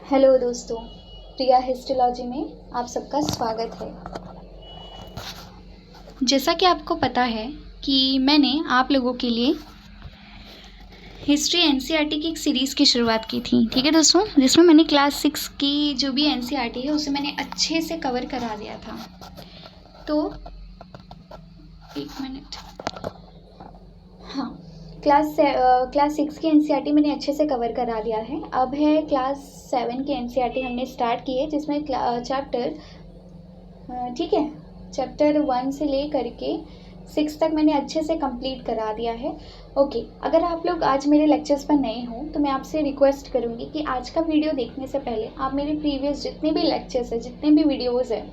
Hello दोस्तों, प्रिया histology में आप सबका स्वागत है। जैसा कि आपको पता है कि मैंने आप लोगों के लिए हिस्ट्री एनसीईआरटी की एक सीरीज़ की शुरुआत की थी, ठीक है दोस्तों, जिसमें मैंने क्लास 6 की जो भी एनसीईआरटी है उसे मैंने अच्छे से कवर करा दिया था। तो एक मिनट, हाँ, क्लास 6 की एनसीईआरटी मैंने अच्छे से कवर करा दिया है। अब है क्लास 7 की एनसीईआरटी हमने स्टार्ट की है, जिसमें चैप्टर, ठीक है, चैप्टर 1 से ले करके 6 तक मैंने अच्छे से कंप्लीट करा दिया है। ओके, अगर आप लोग आज मेरे लेक्चर्स पर नए हो तो मैं आपसे रिक्वेस्ट करूँगी कि आज का वीडियो देखने से पहले आप मेरे प्रीवियस जितने भी लेक्चर्स हैं, जितने भी वीडियोज़ हैं,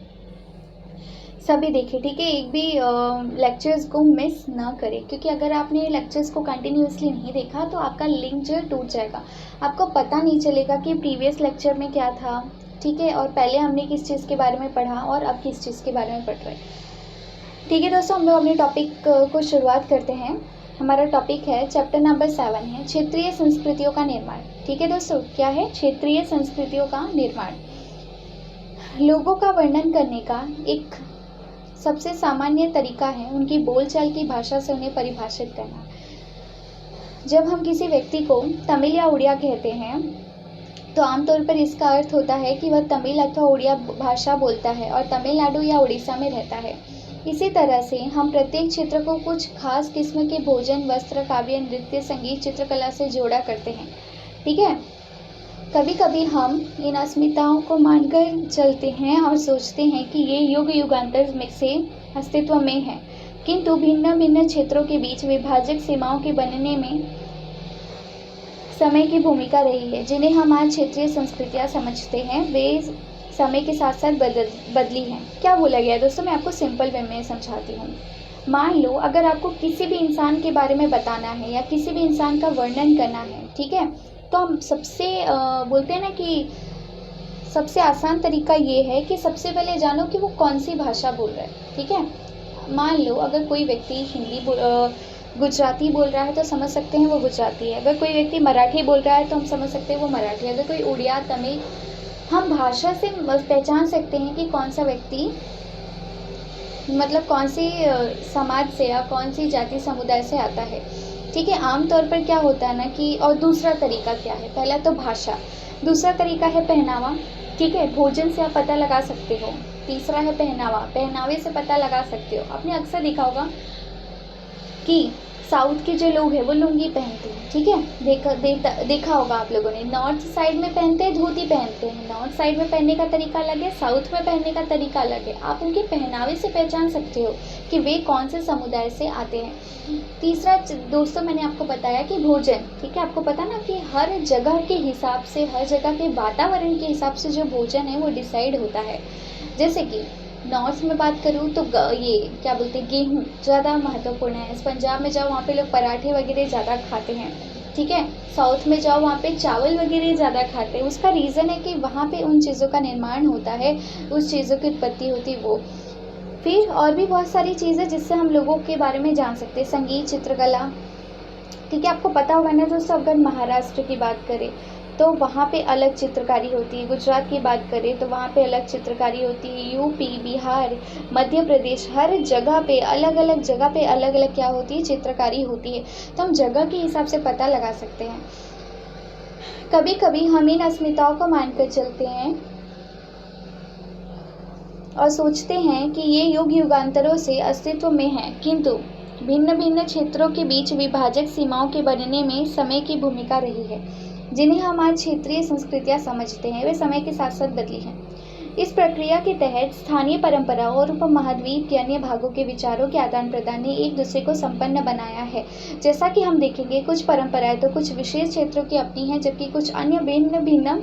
सभी देखें, ठीक है। एक भी लेक्चर्स को मिस ना करें, क्योंकि अगर आपने लेक्चर्स को कंटिन्यूसली नहीं देखा तो आपका लिंक जो है टूट जाएगा, आपको पता नहीं चलेगा कि प्रीवियस लेक्चर में क्या था, ठीक है, और पहले हमने किस चीज़ के बारे में पढ़ा और अब किस चीज़ के बारे में पढ़ रहे हैं। ठीक है दोस्तों, हम लोग अपने टॉपिक को शुरुआत करते हैं। हमारा टॉपिक है चैप्टर नंबर 7 है क्षेत्रीय संस्कृतियों का निर्माण। ठीक है दोस्तों, क्या है? क्षेत्रीय संस्कृतियों का निर्माण। लोगों का वर्णन करने का एक सबसे सामान्य तरीका है उनकी बोलचाल की भाषा से उन्हें परिभाषित करना। जब हम किसी व्यक्ति को तमिल या उड़िया कहते हैं तो आमतौर पर इसका अर्थ होता है कि वह तमिल अथवा उड़िया भाषा बोलता है और तमिलनाडु या उड़ीसा में रहता है। इसी तरह से हम प्रत्येक क्षेत्र को कुछ खास किस्म के भोजन, वस्त्र, काव्य, नृत्य, संगीत, चित्रकला से जोड़ा करते हैं। ठीक है, कभी कभी हम इन अस्मिताओं को मानकर चलते हैं और सोचते हैं कि ये युग युगांतर में से अस्तित्व में है, किंतु भिन्न भिन्न क्षेत्रों के बीच विभाजक सीमाओं के बनने में समय की भूमिका रही है। जिन्हें हम आज क्षेत्रीय संस्कृतियाँ समझते हैं वे समय के साथ साथ बदली हैं। क्या बोला गया है दोस्तों, मैं आपको सिंपल वे में समझाती हूँ। मान लो अगर आपको किसी भी इंसान के बारे में बताना है या किसी भी इंसान का वर्णन करना है, ठीक है, तो हम सबसे बोलते हैं ना कि सबसे आसान तरीका ये है कि सबसे पहले जानो कि वो कौन सी भाषा बोल रहा है। ठीक है, मान लो अगर कोई व्यक्ति गुजराती बोल रहा है तो समझ सकते हैं वो गुजराती है। अगर कोई व्यक्ति मराठी बोल रहा है तो हम समझ सकते हैं वो मराठी है। अगर कोई उड़िया, तमिल, हम भाषा से पहचान सकते हैं कि कौन सा व्यक्ति मतलब कौन सी समाज से या कौन सी जाति समुदाय से आता है। ठीक है, आमतौर पर क्या होता है ना कि, और दूसरा तरीका क्या है, पहला तो भाषा, दूसरा तरीका है पहनावा। ठीक है, भोजन से आप पता लगा सकते हो। तीसरा है पहनावा, पहनावे से पता लगा सकते हो। आपने अक्सर देखा होगा कि साउथ के जो लोग हैं वो लुंगी पहनते हैं। ठीक है, देखा होगा आप लोगों ने। नॉर्थ साइड में पहनते हैं, धोती पहनते हैं। नॉर्थ साइड में पहनने का तरीका अलग है, साउथ में पहनने का तरीका अलग है। आप उनके पहनावे से पहचान सकते हो कि वे कौन से समुदाय से आते हैं। तीसरा दोस्तों, मैंने आपको बताया कि भोजन, ठीक है, आपको पता ना कि हर जगह के हिसाब से, हर जगह के वातावरण के हिसाब से जो भोजन है वो डिसाइड होता है। जैसे कि नॉर्थ में बात करूँ तो ये क्या बोलते हैं, गेहूँ ज़्यादा महत्वपूर्ण है। पंजाब में जाओ वहाँ पे लोग पराठे वगैरह ज़्यादा खाते हैं। ठीक है, साउथ में जाओ वहाँ पे चावल वगैरह ज़्यादा खाते हैं। उसका रीज़न है कि वहाँ पे उन चीज़ों का निर्माण होता है, उस चीज़ों की उत्पत्ति होती है वो। फिर और भी बहुत सारी चीज़ें जिससे हम लोगों के बारे में जान सकते हैं, संगीत, चित्रकला। ठीक है, आपको पता होगा ना दोस्तों, अगर महाराष्ट्र की बात करें तो वहाँ पे अलग चित्रकारी होती है। गुजरात की बात करें तो वहाँ पे अलग चित्रकारी होती है। यूपी, बिहार, मध्य प्रदेश, हर जगह पे अलग अलग जगह पे अलग अलग क्या होती है, चित्रकारी होती है। तो हम जगह के हिसाब से पता लगा सकते हैं। कभी कभी हम इन अस्मिताओं को मानकर चलते हैं और सोचते हैं कि ये युग युगांतरों से अस्तित्व में है, किंतु भिन्न भिन्न क्षेत्रों के बीच विभाजक सीमाओं के बनने में समय की भूमिका रही है। जिन्हें हम आज क्षेत्रीय संस्कृतियाँ समझते हैं वे समय के साथ साथ बदली हैं। इस प्रक्रिया के तहत स्थानीय परंपराओं और उपमहाद्वीप के अन्य भागों के विचारों के आदान प्रदान ने एक दूसरे को संपन्न बनाया है। जैसा कि हम देखेंगे, कुछ परंपराएं तो कुछ विशेष क्षेत्रों की अपनी हैं, जबकि कुछ अन्य भिन्न भिन्न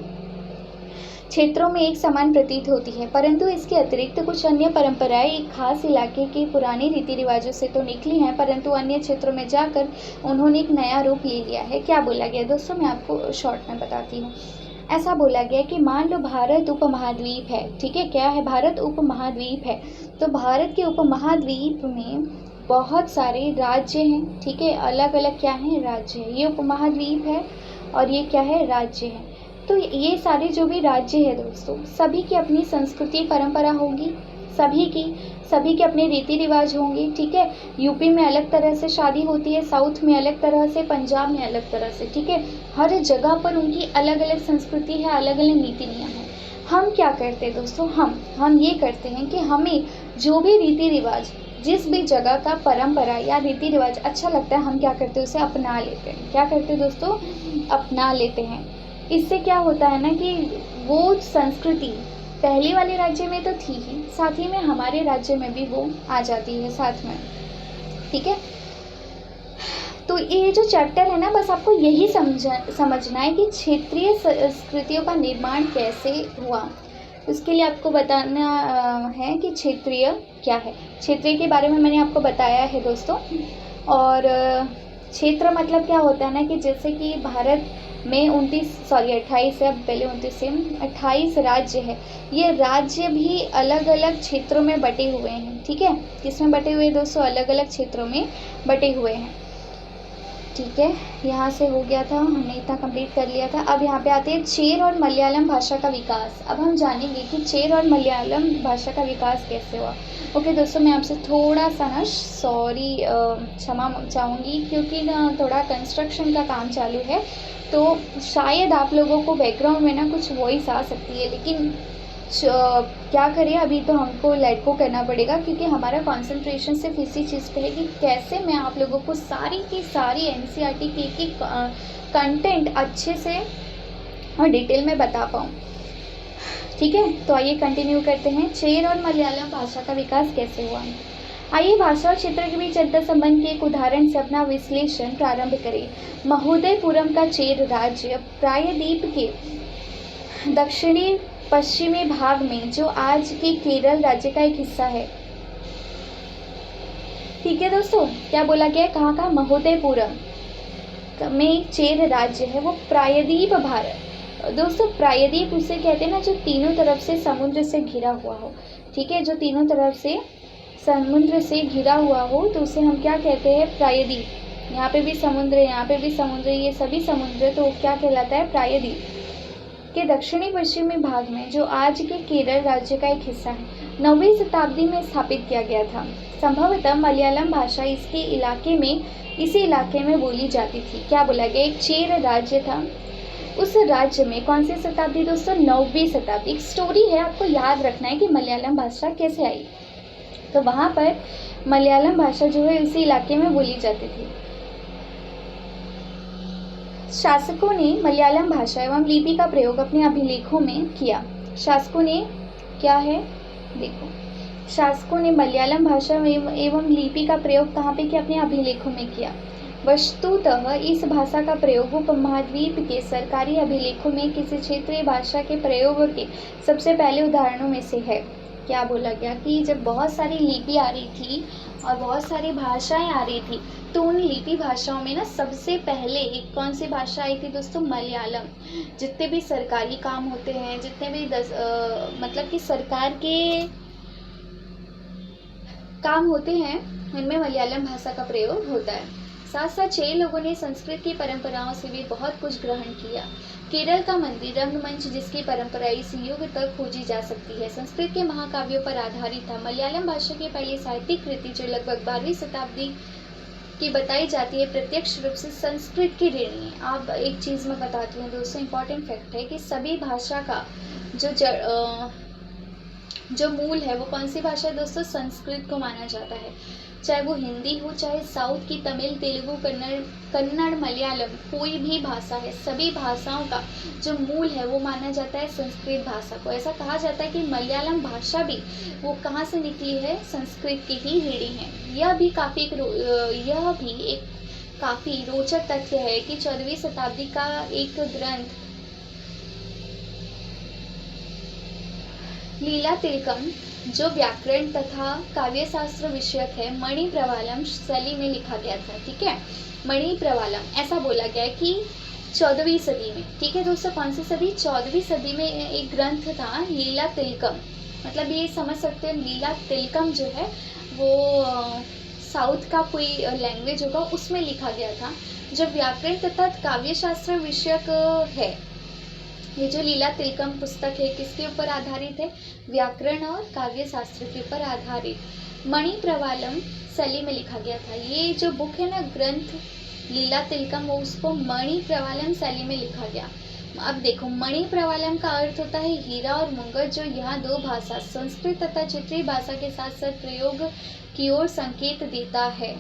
क्षेत्रों में एक समान प्रतीत होती है। परंतु इसके अतिरिक्त कुछ अन्य परंपराएं एक खास इलाके के पुराने रीति रिवाजों से तो निकली हैं, परंतु अन्य क्षेत्रों में जाकर उन्होंने एक नया रूप ले लिया है। क्या बोला गया दोस्तों, मैं आपको शॉर्ट में बताती हूँ। ऐसा बोला गया कि मान लो भारत उपमहाद्वीप है। ठीक है, क्या है? भारत उपमहाद्वीप है। तो भारत के उपमहाद्वीप में बहुत सारे राज्य हैं। ठीक है, अलग अलग क्या हैं, राज्य है। ये उपमहाद्वीप है और ये क्या है, राज्य है। तो ये सारे जो भी राज्य है दोस्तों, सभी की अपनी संस्कृति परंपरा होगी, सभी के अपने रीति रिवाज होंगे, ठीक है। यूपी में अलग तरह से शादी होती है, साउथ में अलग तरह से, पंजाब में अलग तरह से, ठीक है। हर जगह पर उनकी अलग अलग संस्कृति है, अलग अलग नीति नियम है। हम क्या करते हैं दोस्तों, हम ये करते हैं कि हमें जो भी रीति रिवाज, जिस भी जगह का परंपरा या रीति रिवाज अच्छा लगता है, हम क्या करते हैं, उसे अपना लेते हैं। क्या करते हैं दोस्तों, अपना लेते हैं। इससे क्या होता है ना कि वो संस्कृति पहले वाले राज्य में तो थी ही, साथ ही में हमारे राज्य में भी वो आ जाती है साथ में, ठीक है। तो ये जो चैप्टर है ना, बस आपको यही समझना है कि क्षेत्रीय संस्कृतियों का निर्माण कैसे हुआ। उसके लिए आपको बताना है कि क्षेत्रीय क्या है। क्षेत्रीय के बारे में मैंने आपको बताया है दोस्तों। और क्षेत्र मतलब क्या होता है ना कि जैसे कि भारत में 28 है, अब पहले 29 से 28 राज्य है। ये राज्य भी अलग अलग क्षेत्रों में बटे हुए हैं, ठीक है। किसमें बटे हुए दोस्तों, अलग अलग क्षेत्रों में बटे हुए हैं, ठीक है। यहाँ से हो गया था, हमने इतना कंप्लीट कर लिया था। अब यहाँ पे आते हैं चेर और मलयालम भाषा का विकास। अब हम जानेंगे कि चेर और मलयालम भाषा का विकास कैसे हुआ। ओके दोस्तों, मैं आपसे थोड़ा सा ना क्षमा चाहूँगी, क्योंकि ना थोड़ा कंस्ट्रक्शन का काम चालू है, तो शायद आप लोगों को बैकग्राउंड में ना कुछ वॉइस आ सकती है, लेकिन क्या करें, अभी तो हमको लेट गो करना पड़ेगा, क्योंकि हमारा कंसंट्रेशन सिर्फ इसी चीज़ पे है कि कैसे मैं आप लोगों को सारी की सारी एनसीईआरटी की कंटेंट अच्छे से और डिटेल में बता पाऊँ, ठीक है। तो आइए कंटिन्यू करते हैं। चेर और मलयालम भाषा का विकास कैसे हुआ। आइए भाषा और क्षेत्र के बीच अंतर संबंध के एक उदाहरण से अपना विश्लेषण प्रारंभ करें। महोदयपुरम का चेर राज्य प्रायद्वीप के दक्षिणी पश्चिमी भाग में, जो आज के केरल राज्य का एक हिस्सा है, ठीक है दोस्तों। क्या बोला गया, कहाँ का, महोदयपुरम में एक चेर राज्य है, वो प्रायद्वीप भारत दोस्तों, प्रायद्वीप उसे कहते हैं ना जो तीनों तरफ से समुद्र से घिरा हुआ हो, ठीक है। जो तीनों तरफ से समुद्र से घिरा हुआ हो तो उसे हम क्या कहते हैं, प्रायद्वीप। यहाँ पे भी समुद्र है, यहाँ पे भी समुद्र, ये सभी समुद्र, तो क्या कहलाता है, प्रायद्वीप के दक्षिणी पश्चिमी भाग में, जो आज के केरल राज्य का एक हिस्सा है, 9वीं शताब्दी में स्थापित किया गया था। संभवतः मलयालम भाषा इसी इलाके में बोली जाती थी। क्या बोला गया, एक चेर राज्य था, उस राज्य में कौन सी शताब्दी दोस्तों, 9वीं शताब्दी। एक स्टोरी है, आपको याद रखना है कि मलयालम भाषा कैसे आई। तो वहाँ पर मलयालम भाषा जो है उसी इलाके में बोली जाती थी। शासकों ने मलयालम भाषा एवं लिपि का प्रयोग अपने अभिलेखों में किया। शासकों ने क्या है, देखो, शासकों ने मलयालम भाषा एवं लिपि का प्रयोग कहाँ पे किया, अपने अभिलेखों में किया। वस्तुतः इस भाषा का प्रयोग उपमहाद्वीप के सरकारी अभिलेखों में किसी क्षेत्रीय भाषा के प्रयोग के सबसे पहले उदाहरणों में से है। क्या बोला गया कि जब बहुत सारी लिपि आ रही थी और बहुत सारी भाषाएं आ रही थी, तो उन लिपि भाषाओं में ना सबसे पहले एक कौन सी भाषा आई थी दोस्तों, मलयालम। जितने भी सरकारी काम होते हैं, जितने भी मतलब कि सरकार के काम होते हैं, उनमें मलयालम भाषा का प्रयोग होता है। साथ साथ 6 लोगों ने संस्कृत की परंपराओं से भी बहुत कुछ ग्रहण किया। केरल का मंदिर रंगमंच, जिसकी परंपरा इस युग तक खोजी जा सकती है, संस्कृत के महाकाव्यों पर आधारित था। मलयालम भाषा की पहली साहित्यिक कृति, जो लगभग 12वीं शताब्दी की बताई जाती है, प्रत्यक्ष रूप से संस्कृत की ऋणी है। आप एक चीज़ मैं बताती हूँ दोस्तों, इंपॉर्टेंट फैक्ट है कि सभी भाषा का जो मूल है वो कौन सी भाषा है दोस्तों, संस्कृत को माना जाता है। चाहे वो हिंदी हो, चाहे साउथ की तमिल, तेलुगु, कन्नड़, मलयालम, कोई भी भाषा है, सभी भाषाओं का जो मूल है वो माना जाता है संस्कृत भाषा को। ऐसा कहा जाता है कि मलयालम भाषा भी वो कहाँ से निकली है, संस्कृत की ही ऋणी है। यह भी एक काफ़ी रोचक तथ्य है कि 14वीं शताब्दी का एक ग्रंथ लीला तिलकम, जो व्याकरण तथा काव्यशास्त्र विषयक है, मणि प्रवालम शैली में लिखा गया था, ठीक है। मणि प्रवालम ऐसा बोला गया है कि 14वीं सदी में, ठीक है दोस्तों, कौन सी सदी, 14वीं सदी में एक ग्रंथ था लीला तिलकम। मतलब ये समझ सकते हैं, लीला तिलकम जो है वो साउथ का कोई लैंग्वेज होगा, उसमें लिखा गया था, जो व्याकरण तथा काव्यशास्त्र विषयक है, ये जो लीला तिलकम पुस्तक है किसके ऊपर आधारित है? व्याकरण और काव्य शास्त्र के ऊपर आधारित मणि प्रवालम शैली में लिखा गया था। ये जो बुक है ना, ग्रंथ लीला तिलकम, वो उसको मणि प्रवालम शैली में लिखा गया। अब देखो, मणि प्रवालम का अर्थ होता है हीरा और मुंगट, जो यहाँ दो भाषा संस्कृत तथा क्षेत्रीय भाषा के साथ साथ प्रयोग की ओर संकेत देता है।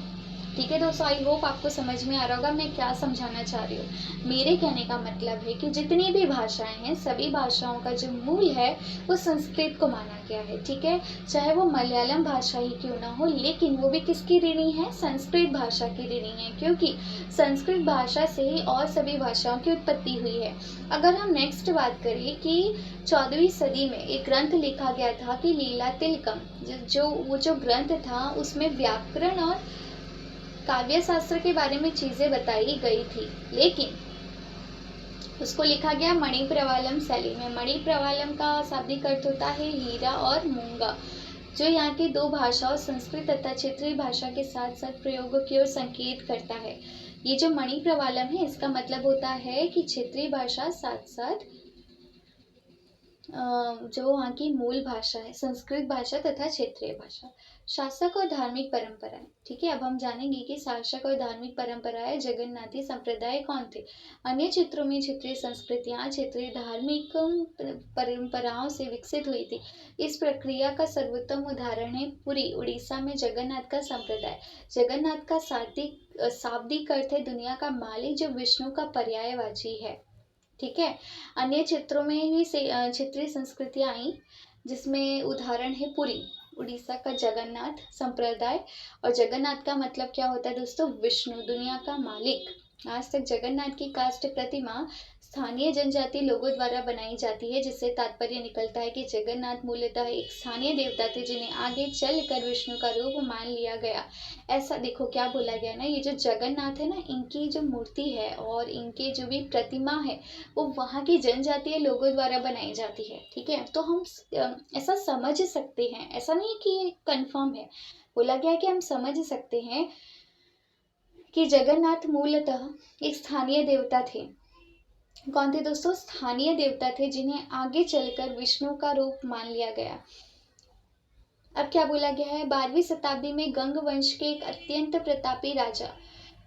ठीक है दोस्तों, आई होप आपको समझ में आ रहा होगा मैं क्या समझाना चाह रही हूँ। मेरे कहने का मतलब है कि जितनी भी भाषाएं हैं, सभी भाषाओं का जो मूल है वो संस्कृत को माना गया है। ठीक है, चाहे वो मलयालम भाषा ही क्यों ना हो, लेकिन वो भी किसकी ऋणी है? संस्कृत भाषा की ऋणी है, क्योंकि संस्कृत भाषा से ही और सभी भाषाओं की उत्पत्ति हुई है। अगर हम नेक्स्ट बात करें कि 14वीं सदी में एक ग्रंथ लिखा गया था कि लीला तिलकम, वो जो ग्रंथ था उसमें व्याकरण और काव्य शास्त्र के बारे में चीजें बताई गई थी, लेकिन उसको लिखा गया मणि प्रवालम शैली में। मणि प्रवालम का शाब्दिक अर्थ होता है हीरा और मूंगा, जो यहाँ की दो भाषाओं संस्कृत तथा क्षेत्रीय भाषा के साथ साथ प्रयोगों की ओर संकेत करता है। ये जो मणि प्रवालम है, इसका मतलब होता है कि क्षेत्रीय भाषा साथ साथ जो वहाँ की मूल भाषा है, संस्कृत भाषा तथा क्षेत्रीय भाषा। शासक और धार्मिक परंपराएं। ठीक है, अब हम जानेंगे कि शासक और धार्मिक परंपराएं जगन्नाथी संप्रदाय कौन थे। अन्य क्षेत्रों में क्षेत्रीय संस्कृतियां क्षेत्रीय धार्मिक परंपराओं से विकसित हुई थी। इस प्रक्रिया का सर्वोत्तम उदाहरण है पुरी उड़ीसा में जगन्नाथ का संप्रदाय। जगन्नाथ का शाब्दिक अर्थ है दुनिया का मालिक, जो विष्णु का पर्यायवाची है। ठीक है, अन्य क्षेत्रों में भी क्षेत्रीय संस्कृतियां आई, जिसमें उदाहरण है पुरी उड़ीसा का जगन्नाथ संप्रदाय। और जगन्नाथ का मतलब क्या होता है दोस्तों? विष्णु, दुनिया का मालिक। आज तक जगन्नाथ की काष्ठ प्रतिमा स्थानीय जनजाति लोगों द्वारा बनाई जाती है, जिससे तात्पर्य निकलता है कि जगन्नाथ मूलतः एक स्थानीय देवता थे, जिन्हें आगे चलकर विष्णु का रूप मान लिया गया। ऐसा देखो क्या बोला गया ना, ये जो जगन्नाथ है ना, इनकी जो मूर्ति है और इनके जो भी प्रतिमा है वो वहाँ की जनजातीय लोगों द्वारा बनाई जाती है। ठीक है, तो हम ऐसा समझ सकते हैं, ऐसा नहीं कि ये कंफर्म है, बोला गया कि हम समझ सकते हैं कि जगन्नाथ मूलतः एक स्थानीय देवता थे। कौन थे दोस्तों? स्थानीय देवता थे, जिन्हें आगे चलकर विष्णु का रूप मान लिया गया। अब क्या बोला गया है? 12वीं शताब्दी में गंग वंश के एक अत्यंत प्रतापी राजा,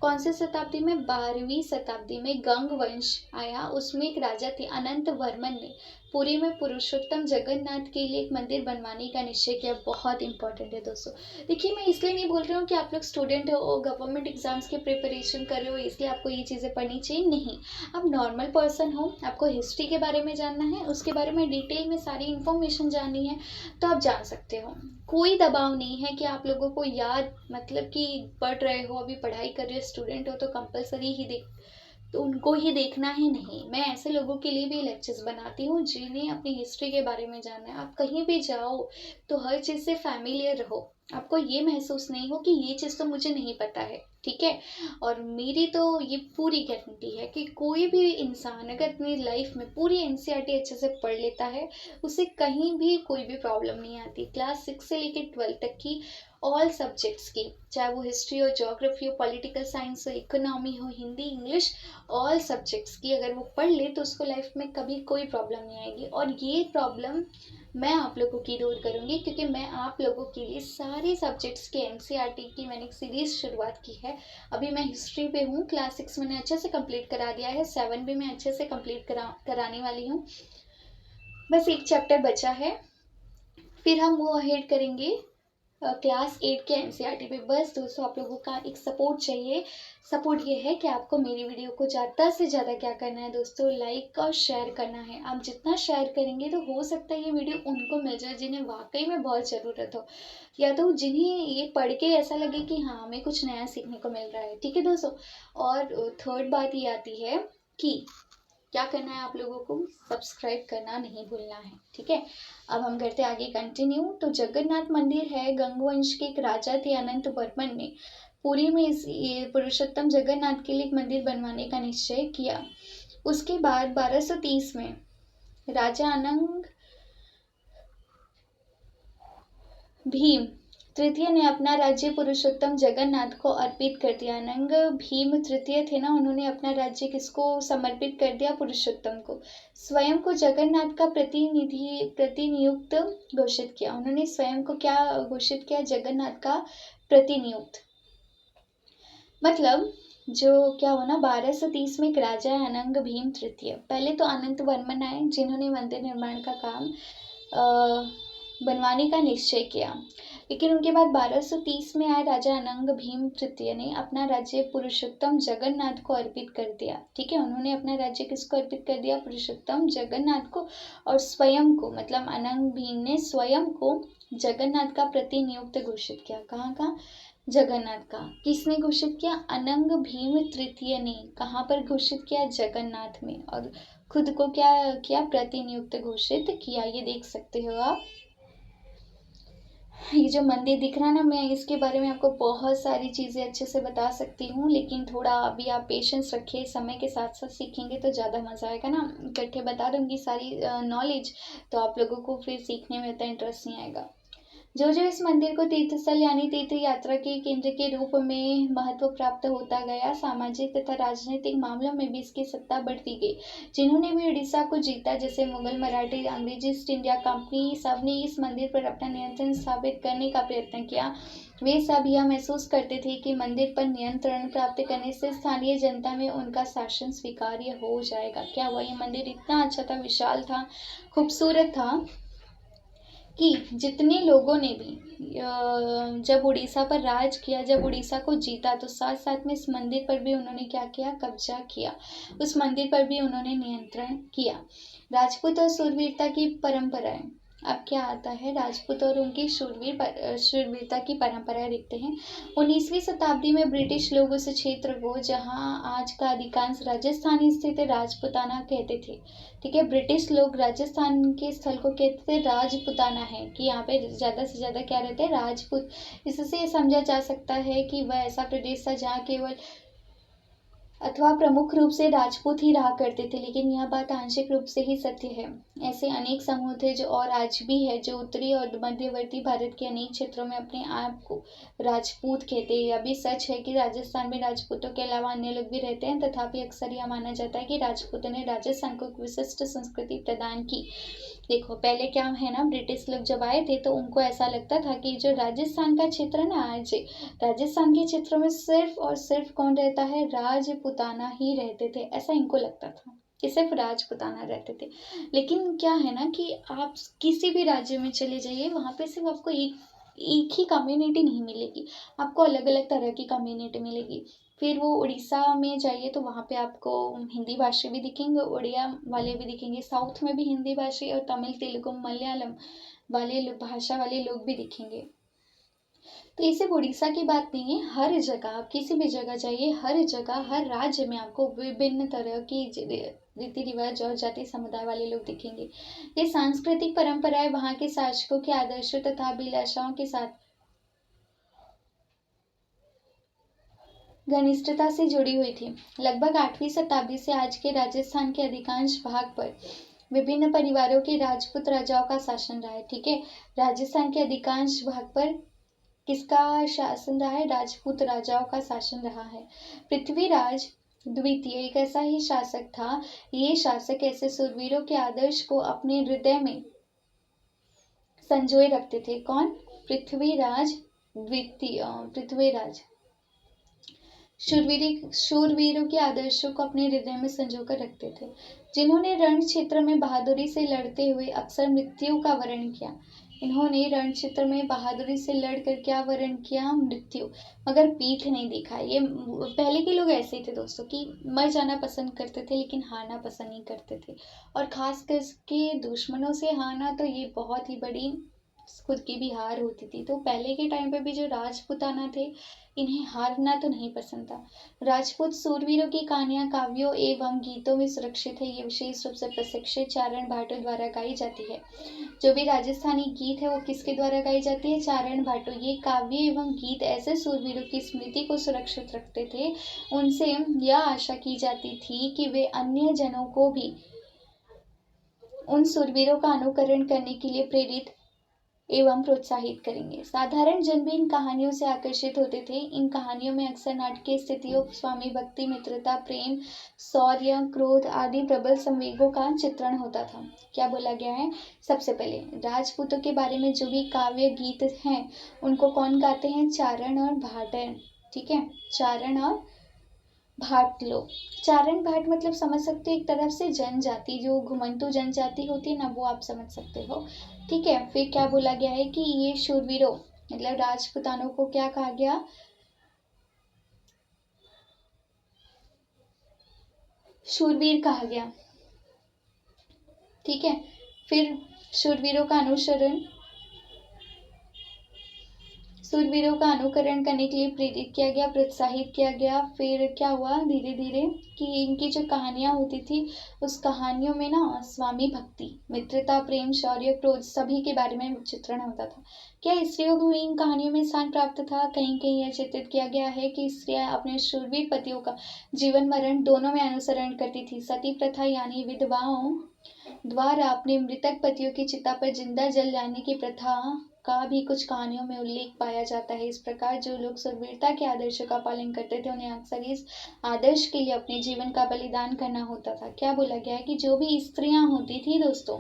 कौन से शताब्दी में? 12वीं शताब्दी में गंग वंश आया, उसमें एक राजा थे अनंत वर्मन ने पुरी में पुरुषोत्तम जगन्नाथ के लिए एक मंदिर बनवाने का निश्चय किया। बहुत इंपॉर्टेंट है दोस्तों। देखिए, मैं इसलिए नहीं बोल रही हूँ कि आप लोग स्टूडेंट हो, गवर्नमेंट एग्जाम्स की प्रिपरेशन कर रहे हो इसलिए आपको ये चीज़ें पढ़नी चाहिए, नहीं। आप नॉर्मल पर्सन हो, आपको हिस्ट्री के बारे में जानना है, उसके बारे में डिटेल में सारी इन्फॉर्मेशन जाननी है, तो आप जान सकते हो। कोई दबाव नहीं है कि आप लोगों को याद, मतलब कि पढ़ रहे हो, अभी पढ़ाई कर रहे हो, स्टूडेंट हो तो कंपलसरी ही तो उनको ही देखना ही नहीं। मैं ऐसे लोगों के लिए भी लेक्चर्स बनाती हूँ जिन्हें अपनी हिस्ट्री के बारे में जानना है। आप कहीं भी जाओ तो हर चीज़ से फैमिलियर रहो, आपको ये महसूस नहीं हो कि ये चीज़ तो मुझे नहीं पता है। ठीक है, और मेरी तो ये पूरी गारंटी है कि कोई भी इंसान अगर अपनी लाइफ में पूरी एनसीईआरटी अच्छे से पढ़ लेता है, उसे कहीं भी कोई भी प्रॉब्लम नहीं आती। क्लास 6 से लेकर 12 तक की ऑल सब्जेक्ट्स की, चाहे वो हिस्ट्री हो, ज्योग्राफी हो, पॉलिटिकल साइंस हो, इकोनॉमी हो, हिंदी, इंग्लिश, ऑल सब्जेक्ट्स की अगर वो पढ़ ले तो उसको लाइफ में कभी कोई प्रॉब्लम नहीं आएगी। और ये प्रॉब्लम मैं आप लोगों की दूर करूँगी, क्योंकि मैं आप लोगों के लिए सारे सब्जेक्ट्स के एनसीईआरटी की मैंने एक सीरीज़ शुरुआत की है। अभी मैं हिस्ट्री पे हूँ, क्लास 6 मैंने अच्छे से कंप्लीट करा दिया है, 7 भी मैं अच्छे से कंप्लीट कराने वाली हूँ। बस एक चैप्टर बचा है, फिर हम वो अहेड करेंगे क्लास 8 के एनसीईआरटी पे। बस दोस्तों, आप लोगों का एक सपोर्ट चाहिए। सपोर्ट ये है कि आपको मेरी वीडियो को ज़्यादा से ज़्यादा क्या करना है दोस्तों, लाइक और शेयर करना है। आप जितना शेयर करेंगे तो हो सकता है ये वीडियो उनको मिल जाए जिन्हें वाकई में बहुत ज़रूरत हो, या तो जिन्हें ये पढ़ के ऐसा लगे कि हाँ, हमें कुछ नया सीखने को मिल रहा है। ठीक है दोस्तों, और थर्ड बात ये आती है कि क्या करना है, आप लोगों को सब्सक्राइब करना नहीं भूलना है। ठीक है, अब हम करते हैं आगे कंटिन्यू। तो जगन्नाथ मंदिर है, गंगवंश के एक राजा थे अनंत वर्मन ने पुरी में ये पुरुषोत्तम जगन्नाथ के लिए एक मंदिर बनवाने का निश्चय किया। उसके बाद 1230 में राजा अनंग भीम तृतीय ने अपना राज्य पुरुषोत्तम जगन्नाथ को अर्पित कर दिया। अनंग भीम तृतीय थे ना, उन्होंने अपना राज्य किसको समर्पित कर दिया? पुरुषोत्तम को। स्वयं को जगन्नाथ का प्रतिनियुक्त घोषित किया। उन्होंने स्वयं को क्या घोषित किया? जगन्नाथ का प्रतिनियुक्त। मतलब जो क्या हुआ ना, 1230 में एक राजा है अनंग भीम तृतीय। पहले तो अनंत वर्मन आए जिन्होंने मंदिर निर्माण का काम बनवाने का निश्चय किया, लेकिन उनके बाद 1230 में आए राजा अनंग भीम तृतीय ने अपना राज्य पुरुषोत्तम जगन्नाथ को अर्पित कर दिया। ठीक है, उन्होंने अपना राज्य किसको अर्पित कर दिया? पुरुषोत्तम जगन्नाथ को। और स्वयं को, मतलब अनंग भीम ने स्वयं को जगन्नाथ का प्रतिनियुक्त घोषित किया। कहाँ का? जगन्नाथ का। किसने घोषित किया? अनंग भीम तृतीय ने। कहाँ पर घोषित किया? जगन्नाथ में। और खुद को क्या किया? प्रतिनियुक्त घोषित किया। ये देख सकते हो आप। ये जो मंदिर दिख रहा है ना, मैं इसके बारे में आपको बहुत सारी चीज़ें अच्छे से बता सकती हूँ, लेकिन थोड़ा अभी आप पेशेंस रखिए, समय के साथ साथ सीखेंगे तो ज़्यादा मज़ा आएगा ना। इकट्ठे बता दूंगी सारी नॉलेज, तो आप लोगों को फिर सीखने में उतना इंटरेस्ट नहीं आएगा। जो जो इस मंदिर को तीर्थस्थल यानी तीर्थ यात्रा के केंद्र के रूप में महत्व प्राप्त होता गया, सामाजिक तथा राजनीतिक मामलों में भी इसकी सत्ता बढ़ती गई। जिन्होंने भी उड़ीसा को जीता, जैसे मुगल, मराठी, अंग्रेजी ईस्ट इंडिया कंपनी, सबने इस मंदिर पर अपना नियंत्रण स्थापित करने का प्रयत्न किया। वे सब यह महसूस करते थे कि मंदिर पर नियंत्रण प्राप्त करने से स्थानीय जनता में उनका शासन स्वीकार्य हो जाएगा। क्या हुआ? ये मंदिर इतना अच्छा था, विशाल था, खूबसूरत था कि जितने लोगों ने भी जब उड़ीसा पर राज किया, जब उड़ीसा को जीता, तो साथ साथ में इस मंदिर पर भी उन्होंने क्या किया? कब्जा किया। उस मंदिर पर भी उन्होंने नियंत्रण किया। राजपूत और शूरवीरता की परंपराएं। अब क्या आता है? राजपूत और उनकी शूरवीरता की परंपराएं देखते हैं। 19वीं शताब्दी में ब्रिटिश लोग उस क्षेत्र को, जहां आज का अधिकांश राजस्थान स्थित है, राजपुताना कहते थे। ठीक है, ब्रिटिश लोग राजस्थान के स्थल को कहते थे राजपुताना है, कि यहाँ पे ज़्यादा से ज़्यादा क्या रहते हैं? राजपूत। इससे समझा जा सकता है कि वह ऐसा प्रदेश था जहाँ केवल अथवा प्रमुख रूप से राजपूत ही रहा करते थे, लेकिन यह बात आंशिक रूप से ही सत्य है। ऐसे अनेक समूह थे जो, और आज भी है, जो उत्तरी और मध्यवर्ती भारत के अनेक क्षेत्रों में अपने आप को राजपूत कहते हैं। यह भी सच है कि राजस्थान में राजपूतों के अलावा अन्य लोग भी रहते हैं, तथापि अक्सर यह माना जाता है कि राजपूतों ने राजस्थान को एक विशिष्ट संस्कृति प्रदान की। देखो, पहले क्या है ना, ब्रिटिश लोग जब आए थे तो उनको ऐसा लगता था कि जो राजस्थान का क्षेत्र है ना, आज राजस्थान के क्षेत्रों में सिर्फ और सिर्फ कौन रहता है? राजपुताना ही रहते थे। ऐसा इनको लगता था कि सिर्फ राजपुताना रहते थे। लेकिन क्या है ना कि आप किसी भी राज्य में चले जाइए, वहाँ पे सिर्फ आपको एक ही कम्युनिटी नहीं मिलेगी, आपको अलग अलग तरह की कम्युनिटी मिलेगी। फिर वो उड़ीसा में जाइए तो वहाँ पे आपको हिंदी भाषी भी दिखेंगे, उड़िया वाले भी दिखेंगे, साउथ में भी हिंदी भाषी और तमिल, तेलुगु, मलयालम वाले भाषा वाले लोग भी दिखेंगे। तो ये सिर्फ उड़ीसा की बात नहीं है, हर जगह आप किसी भी जगह जाइए, हर जगह, हर राज्य में आपको विभिन्न तरह की रीति रिवाज और जाति समुदाय वाले लोग दिखेंगे। ये सांस्कृतिक परंपराएं वहाँ के शासकों के आदर्शों तथा अभिलाषाओं के साथ घनिष्ठता से जुड़ी हुई थी। लगभग 8वीं शताब्दी से आज के राजस्थान के अधिकांश भाग पर विभिन्न परिवारों के राजपूत राजाओं का शासन रहा है। ठीक है, राजस्थान के अधिकांश भाग पर किसका शासन रहा है? राजपूत राजाओं का शासन रहा है। पृथ्वीराज द्वितीय एक ऐसा ही शासक था। ये शासक ऐसे शूरवीरों के आदर्श को अपने हृदय में संजोए रखते थे। कौन? पृथ्वीराज द्वितीय। पृथ्वीराज शूरवीरों के आदर्शों को अपने हृदय में संजोकर रखते थे, जिन्होंने रण क्षेत्र में बहादुरी से लड़ते हुए अक्सर मृत्यु का वरण किया। इन्होंने रण क्षेत्र में बहादुरी से लड़कर क्या वरण किया? मृत्यु, मगर पीठ नहीं दिखा। ये पहले के लोग ऐसे थे दोस्तों कि मर जाना पसंद करते थे, लेकिन हारना पसंद नहीं करते थे। और खास करके दुश्मनों से हारना तो ये बहुत ही बड़ी खुद की भी हार होती थी। तो पहले के टाइम पे भी जो राजपुताना थे, इन्हें हारना तो नहीं पसंद था। राजपूत सूरवीरों की कहानियां काव्यों एवं गीतों में सुरक्षित है। ये विशेष रूप से प्रशिक्षित चारण भाटों द्वारा गाई जाती है। जो भी राजस्थानी गीत है वो किसके द्वारा गाई जाती है? चारण भाटों। ये काव्य एवं गीत ऐसे सूरवीरों की स्मृति को सुरक्षित रखते थे। उनसे यह आशा की जाती थी कि वे अन्य जनों को भी उन सूरवीरों का अनुकरण करने के लिए प्रेरित एवं प्रोत्साहित करेंगे। साधारण जन भी इन कहानियों से आकर्षित होते थे। इन कहानियों में अक्सर नाटकीय स्थितियों, स्वामी भक्ति, मित्रता, प्रेम, शौर्य, क्रोध आदि प्रबल संवेगों का चित्रण होता था। क्या बोला गया है? सबसे पहले राजपूतों के बारे में जो भी काव्य गीत हैं उनको कौन गाते हैं? चारण और भाट। ठीक है, चारण और भाट लोग। चारण भाट मतलब समझ सकते हो एक तरफ से जनजाति, जो घुमंतु जनजाति होती है ना, वो आप समझ सकते हो। ठीक है, फिर क्या बोला गया है कि ये शूरवीरों मतलब राजपुतानों को क्या कहा गया? शूरवीर कहा गया। ठीक है, फिर शूरवीरों का अनुकरण करने के लिए प्रेरित किया गया, प्रोत्साहित किया गया। फिर क्या हुआ धीरे धीरे कि इनकी जो कहानियां होती थी उस कहानियों में ना स्वामी भक्ति, मित्रता, प्रेम, शौर्य, क्रोध सभी के बारे में चित्रण होता था। क्या स्त्रियों को इन कहानियों में स्थान प्राप्त था? कहीं कहीं यह चित्रित किया गया है कि स्त्रियां अपने शूरवीर पतियों का जीवन मरण दोनों में अनुसरण करती थी। सती प्रथा यानी विधवाओं द्वारा अपने मृतक पतियों की चिता पर जिंदा जल जाने की प्रथा का भी कुछ कहानियों में उल्लेख पाया जाता है। इस प्रकार जो लोग शूरवीरता के आदर्श का पालन करते थे उन्हें अक्सर इस आदर्श के लिए अपने जीवन का बलिदान करना होता था। क्या बोला गया है कि जो भी स्त्रियां होती थी दोस्तों,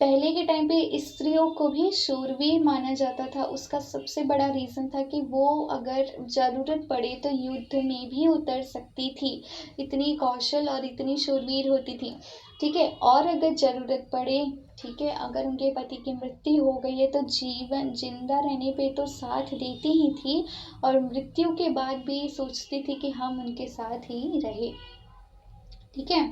पहले के टाइम पे स्त्रियों को भी शूरवीर माना जाता था। उसका सबसे बड़ा रीजन था कि वो अगर जरूरत पड़े तो युद्ध में भी उतर सकती थी, इतनी कौशल और इतनी शूरवीर होती थी। ठीक है, और अगर जरूरत पड़े, ठीक है, अगर उनके पति की मृत्यु हो गई है तो जीवन जिंदा रहने पे तो साथ देती ही थी और मृत्यु के बाद भी सोचती थी कि हम उनके साथ ही रहे। ठीक है,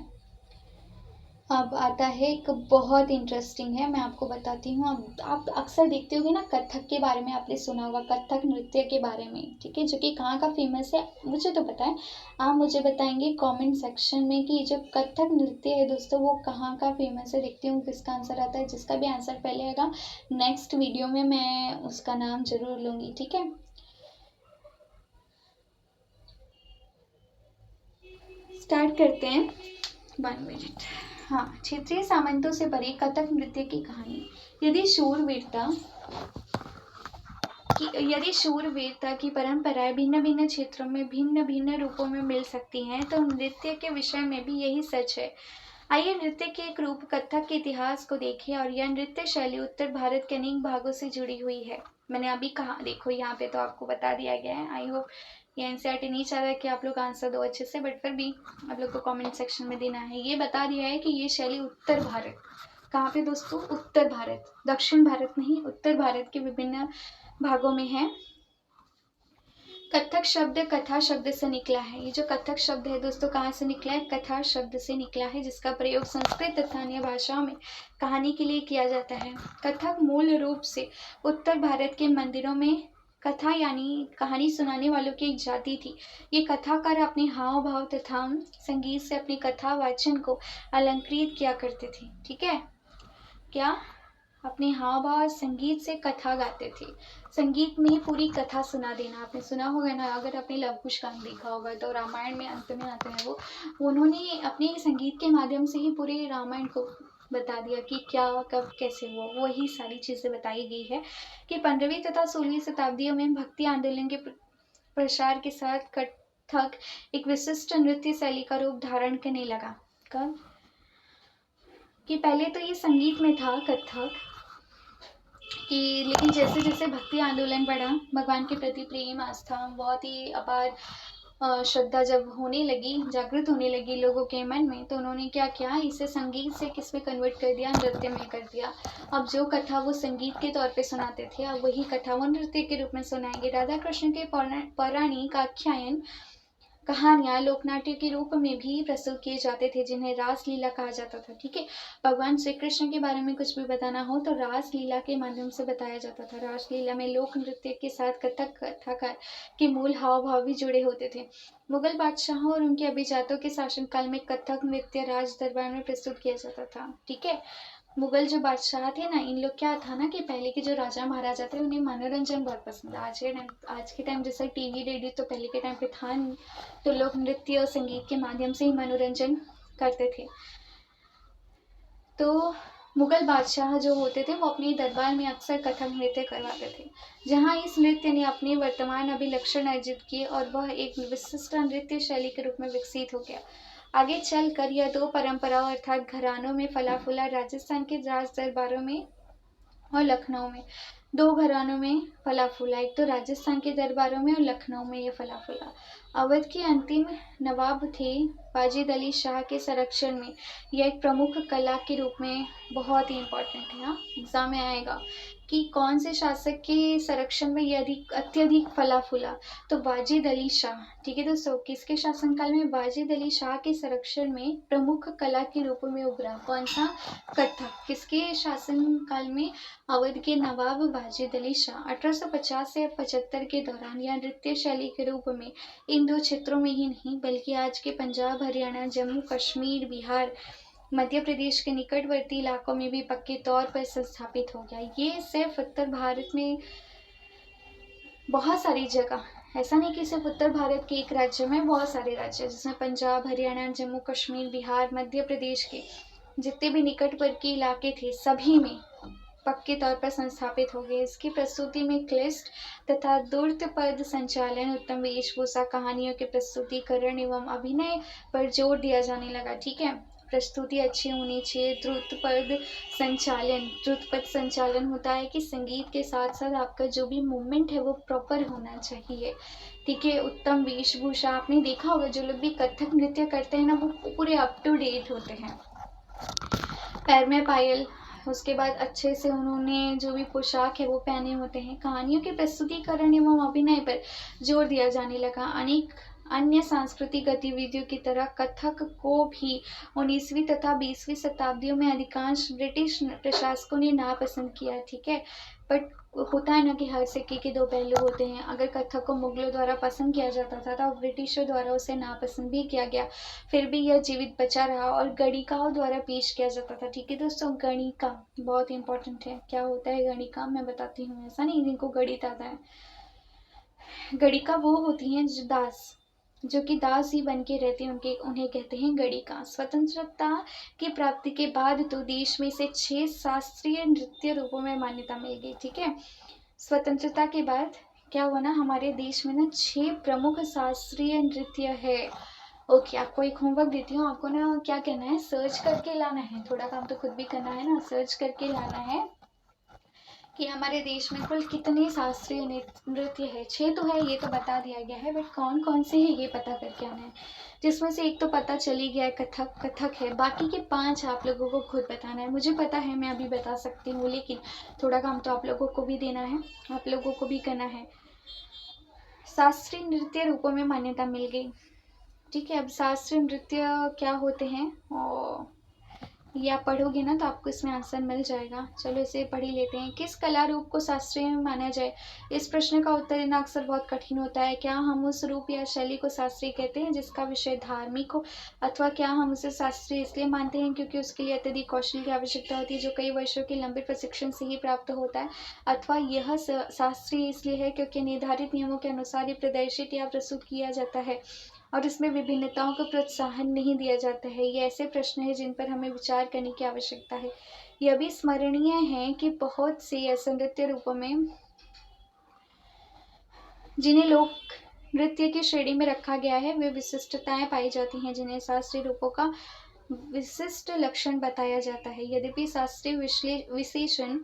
अब आता है एक बहुत इंटरेस्टिंग है, मैं आपको बताती हूँ। अब आप अक्सर देखते होगे ना कथक के बारे में, आपने सुना होगा कथक नृत्य के बारे में। ठीक है, जो कि कहाँ का फेमस है मुझे तो पता है, आप मुझे बताएंगे कमेंट सेक्शन में कि जो कथक नृत्य है दोस्तों वो कहाँ का फेमस है। देखती हूँ किसका आंसर आता है। जिसका भी आंसर पहले आएगा नेक्स्ट वीडियो में मैं उसका नाम जरूर लूँगी। ठीक है, स्टार्ट करते हैं। 1 मिनट। हाँ, क्षेत्रीय सामंतों से परे कथक नृत्य की कहानी। यदि शूरवीरता की परंपराएं भिन्न भिन्न क्षेत्रों में भिन्न भिन्न रूपों में मिल सकती हैं तो नृत्य के विषय में भी यही सच है। आइए नृत्य के एक रूप कथक के इतिहास को देखें। और यह नृत्य शैली उत्तर भारत के अनेक भागों से जुड़ी हुई है। मैंने अभी कहा, देखो यहाँ पे तो आपको बता दिया गया है। आई होप ये एनसीईआरटी नहीं चाह रहा कि आप लोग आंसर दो अच्छे से, बट फिर भी आप लोग को कमेंट सेक्शन में देना है। ये बता दिया है कि ये शैली उत्तर भारत, कहाँ पे दोस्तों? उत्तर भारत, दक्षिण भारत नहीं, उत्तर भारत के विभिन्न भागों में है। कथक शब्द कथा शब्द से निकला है। ये जो कथक शब्द है दोस्तों कहाँ से निकला है? कथा शब्द से निकला है, जिसका प्रयोग संस्कृत तथा अन्य भाषाओं में कहानी के लिए किया जाता है। कथक मूल रूप से उत्तर भारत के मंदिरों में कथा यानी कहानी सुनाने वालों की एक जाति थी। ये कथाकार अपने हाव भाव तथा संगीत से अपनी कथा वाचन को अलंकृत किया करते थे। ठीक है, क्या? अपने हाव भाव और संगीत से कथा गाते थे। संगीत में ही पूरी कथा सुना देना। आपने सुना होगा ना, अगर आपने लव कुश कांड देखा होगा तो रामायण में अंत में आते हैं वो, उन्होंने अपने संगीत के माध्यम से ही पूरे रामायण को बता दिया कि क्या कब कैसे हुआ। वही सारी चीजें बताई गई है कि 15वीं तथा 16वीं शताब्दियों में भक्ति आंदोलन के प्रसार के साथ कथक एक विशिष्ट नृत्य शैली का रूप धारण करने लगा। कब? कि पहले तो ये संगीत में था कथक कि, लेकिन जैसे जैसे भक्ति आंदोलन बढ़ा, भगवान के प्रति प्रेम आस्था बहुत ही अपार श्रद्धा जब होने लगी, जागृत होने लगी लोगों के मन में, तो उन्होंने क्या किया, इसे संगीत से किस में कन्वर्ट कर दिया? नृत्य में कर दिया। अब जो कथा वो संगीत के तौर पे सुनाते थे, अब वही कथा वो नृत्य के रूप में सुनाएंगे। राधा कृष्ण के पौराणिक आख्यान कहानियां लोकनाट्य के रूप में भी प्रस्तुत किए जाते थे, जिन्हें रासलीला कहा जाता था। ठीक है, भगवान श्री कृष्ण के बारे में कुछ भी बताना हो तो रासलीला के माध्यम से बताया जाता था। रासलीला में लोक नृत्य के साथ कथक कथाकार के मूल हाव भाव भी जुड़े होते थे। मुगल बादशाहों और उनके अभिजातों के शासनकाल में कथक नृत्य राज दरबार में प्रस्तुत किया जाता था। ठीक है, मुगल जो बादशाह थे ना, इन लोग क्या था ना कि पहले के जो राजा महाराजा थे उन्हें मनोरंजन बहुत पसंद है। आज के टाइम जैसे टीवी रेडियो तो पहले के टाइम पे था नहीं, तो लोग नृत्य और संगीत के माध्यम से ही मनोरंजन करते थे। तो मुगल बादशाह जो होते थे वो अपने दरबार में अक्सर कथक नृत्य करवाते थे, जहां इस नृत्य ने अपने वर्तमान अभिलक्षण अर्जित किए और वह एक विशिष्ट नृत्य शैली के रूप में विकसित हो गया। आगे चलकर यह दो परंपराओं अर्थात घरानों में फला फूला, राजस्थान के राज दरबारों में और लखनऊ में। दो घरानों में फला फूला, एक तो राजस्थान के दरबारों में और लखनऊ में ये फला फूला। अवध के अंतिम नवाब थे वाजिद अली शाह के संरक्षण में यह एक प्रमुख कला के रूप में बहुत ही इम्पोर्टेंट है। हाँ, एग्जाम में आएगा कि कौन से शासक के संरक्षण में यह अत्यधिक फला फूला, तो वाजिद अली शाह। ठीक है दोस्तों, किसके शासनकाल में? वाजिद अली शाह के संरक्षण में प्रमुख कला के रूप में उभरा। कौन सा? कथक। किसके शासनकाल में? अवध के नवाब वाजिद अली शाह। 1850 से 75 के दौरान यह नृत्य शैली के रूप में इन दो क्षेत्रों में ही नहीं बल्कि आज के पंजाब, हरियाणा, जम्मू कश्मीर, बिहार, मध्य प्रदेश के निकटवर्ती इलाकों में भी पक्के तौर पर संस्थापित हो गया। ये सिर्फ उत्तर भारत में बहुत सारी जगह, ऐसा नहीं कि सिर्फ उत्तर भारत के एक राज्य में, बहुत सारे राज्य जिसमें पंजाब, हरियाणा, जम्मू कश्मीर, बिहार, मध्य प्रदेश के जितने भी निकटवर्ती इलाके थे सभी में पक्के तौर पर संस्थापित हो गए। इसकी प्रस्तुति में क्लिष्ट तथा धूर्त पद संचालन, उत्तम वेशभूषा, कहानियों के प्रस्तुतिकरण एवं अभिनय पर जोर दिया जाने लगा। ठीक है, प्रस्तुति अच्छी होनी चाहिए। द्रुत पद संचालन होता है कि संगीत के साथ साथ आपका जो भी मूवमेंट है वो प्रॉपर होना चाहिए। ठीक है, उत्तम वेशभूषा, आपने देखा होगा जो लोग भी कथक नृत्य करते हैं ना वो पूरे अप टू डेट होते हैं। पैर में पायल, उसके बाद अच्छे से उन्होंने जो भी पोशाक है वो पहने होते हैं। कहानियों के प्रस्तुतिकरण एवं अभिनय पर जोर दिया जाने लगा। अनेक अन्य सांस्कृतिक गतिविधियों की तरह कथक को भी 19वीं तथा 20वीं शताब्दियों में अधिकांश ब्रिटिश प्रशासकों ने नापसंद किया। ठीक है, बट होता है ना कि हर सिक्के के दो पहलू होते हैं। अगर कथक को मुगलों द्वारा पसंद किया जाता था तो ब्रिटिशों द्वारा उसे नापसंद भी किया गया, फिर भी यह जीवित बचा रहा और गणिकाओं द्वारा पेश किया जाता था। ठीक है दोस्तों, गणिका बहुत इंपॉर्टेंट है। क्या होता है गणिका, मैं बताती हूँ। ऐसा नहीं जिनको गणित आता है। गणिका वो होती हैं जो दास, जो कि दास ही बन के रहती हैं, उन्हें कहते हैं गणिका। स्वतंत्रता की प्राप्ति के बाद तो देश में से 6 शास्त्रीय नृत्य रूपों में मान्यता मिल गई। ठीक है, स्वतंत्रता के बाद क्या हुआ ना, हमारे देश में ना 6 प्रमुख शास्त्रीय नृत्य है। ओके, आपको एक होमवर्क देती हूँ। आपको ना क्या करना है, सर्च करके लाना है। थोड़ा काम तो खुद भी करना है ना, सर्च करके लाना है कि हमारे देश में कुल कितने शास्त्रीय नृत्य है। 6 तो है, ये तो बता दिया गया है, बट कौन कौन से हैं ये पता करके आना है। जिसमें से एक तो पता चली गया है, कथक है। बाकी के 5 आप लोगों को खुद बताना है। मुझे पता है, मैं अभी बता सकती हूँ, लेकिन थोड़ा काम तो आप लोगों को भी देना है, आप लोगों को भी करना है। शास्त्रीय नृत्य रूपों में मान्यता मिल गई। ठीक है, अब शास्त्रीय नृत्य क्या होते हैं और ये आप पढ़ोगे ना तो आपको इसमें आंसर मिल जाएगा। चलो इसे पढ़ ही लेते हैं। किस कला रूप को शास्त्रीय माना जाए? इस प्रश्न का उत्तर देना अक्सर बहुत कठिन होता है। क्या हम उस रूप या शैली को शास्त्रीय कहते हैं जिसका विषय धार्मिक हो, अथवा क्या हम उसे शास्त्रीय इसलिए मानते हैं क्योंकि उसके लिए अत्यधिक कौशल की आवश्यकता होती है जो कई वर्षों के लंबे प्रशिक्षण से ही प्राप्त होता है, अथवा यह शास्त्रीय इसलिए है क्योंकि निर्धारित नियमों के अनुसार ही प्रदर्शित या प्रस्तुत किया जाता है और इसमें विभिन्नताओं को प्रोत्साहन नहीं दिया जाता है। ये ऐसे प्रश्न हैं जिन पर हमें विचार करने की आवश्यकता है। यह भी स्मरणीय है कि बहुत से ऐसे नृत्य रूपों में जिन्हें लोक नृत्य की श्रेणी में रखा गया है वे विशिष्टताएं पाई जाती हैं जिन्हें शास्त्रीय रूपों का विशिष्ट लक्षण बताया जाता है। यद्यपि शास्त्रीय विशेषण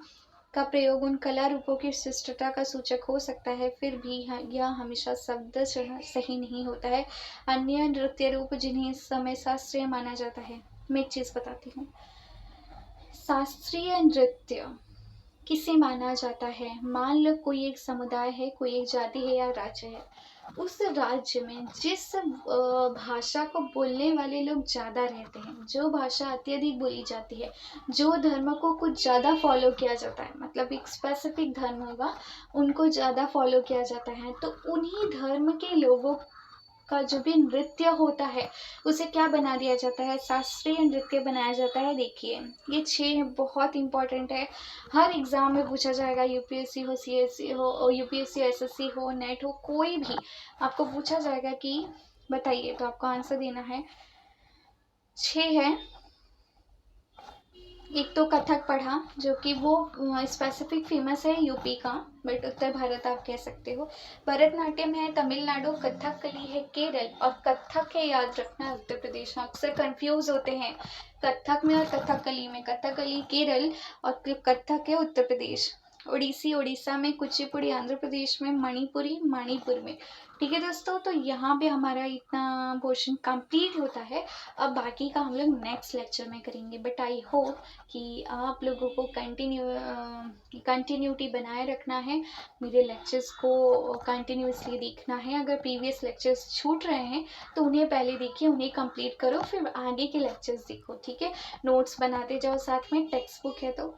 का प्रयोग उन कला रूपों की विशिष्टता का सूचक हो सकता है, फिर भी यह हमेशा शब्द सही नहीं होता है। अन्य नृत्य रूप जिन्हें इस समय शास्त्रीय माना जाता है, मैं एक चीज बताती हूँ। शास्त्रीय नृत्य किसे माना जाता है? मान लो कोई एक समुदाय है, कोई एक जाति है या राज्य है, उस राज्य में जिस भाषा को बोलने वाले लोग ज़्यादा रहते हैं, जो भाषा अत्यधिक बोली जाती है, जो धर्म को कुछ ज़्यादा फॉलो किया जाता है, मतलब एक स्पेसिफिक धर्म होगा उनको ज़्यादा फॉलो किया जाता है, तो उन्हीं धर्म के लोगों का जो भी नृत्य होता है उसे क्या बना दिया जाता है? शास्त्रीय नृत्य बनाया जाता है। देखिए ये 6 बहुत इंपॉर्टेंट है, हर एग्जाम में पूछा जाएगा। यूपीएससी हो, सीएससी हो, यूपीएससी एसएससी हो, नेट हो, कोई भी आपको पूछा जाएगा कि बताइए, तो आपको आंसर देना है। 6 है। एक तो कथक पढ़ा, जो कि वो स्पेसिफिक फेमस है यूपी का, बट उत्तर भारत आप कह सकते हो। भरतनाट्यम है तमिलनाडु, कथकली है केरल, और कथक है, याद रखना, उत्तर प्रदेश में। अक्सर कंफ्यूज होते हैं कथक में और कथकली में। कथकली केरल और कथक है उत्तर प्रदेश। ओडिसी उड़ीसा में, कुचिपुड़ी आंध्र प्रदेश में, मणिपुरी मणिपुर में। ठीक है दोस्तों, तो यहाँ पे हमारा इतना पोर्शन कंप्लीट होता है। अब बाकी का हम लोग नेक्स्ट लेक्चर में करेंगे, बट आई होप कि आप लोगों को कंटिन्यूटी बनाए रखना है, मेरे लेक्चर्स को कंटिन्यूसली देखना है। अगर प्रीवियस लेक्चर्स छूट रहे हैं तो उन्हें पहले देखिए, उन्हें कंप्लीट करो, फिर आगे के लेक्चर्स देखो। ठीक है, नोट्स बनाते जाओ, साथ में टेक्स्ट बुक है तो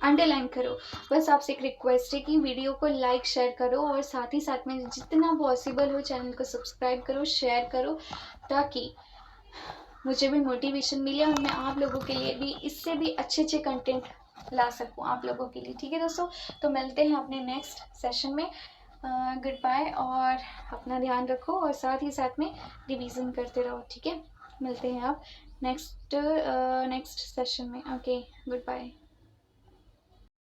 अंडरलाइन करो। बस आपसे एक रिक्वेस्ट है कि वीडियो को लाइक शेयर करो, और साथ ही साथ में जितना पॉसिबल हो चैनल को सब्सक्राइब करो, शेयर करो, ताकि मुझे भी मोटिवेशन मिले और मैं आप लोगों के लिए भी इससे भी अच्छे अच्छे कंटेंट ला सकूं आप लोगों के लिए। ठीक है दोस्तों, तो मिलते हैं अपने नेक्स्ट सेशन में। गुड बाय, और अपना ध्यान रखो, और साथ ही साथ में रिवीजन करते रहो। ठीक है, मिलते हैं आप नेक्स्ट सेशन में। Okay, good bye.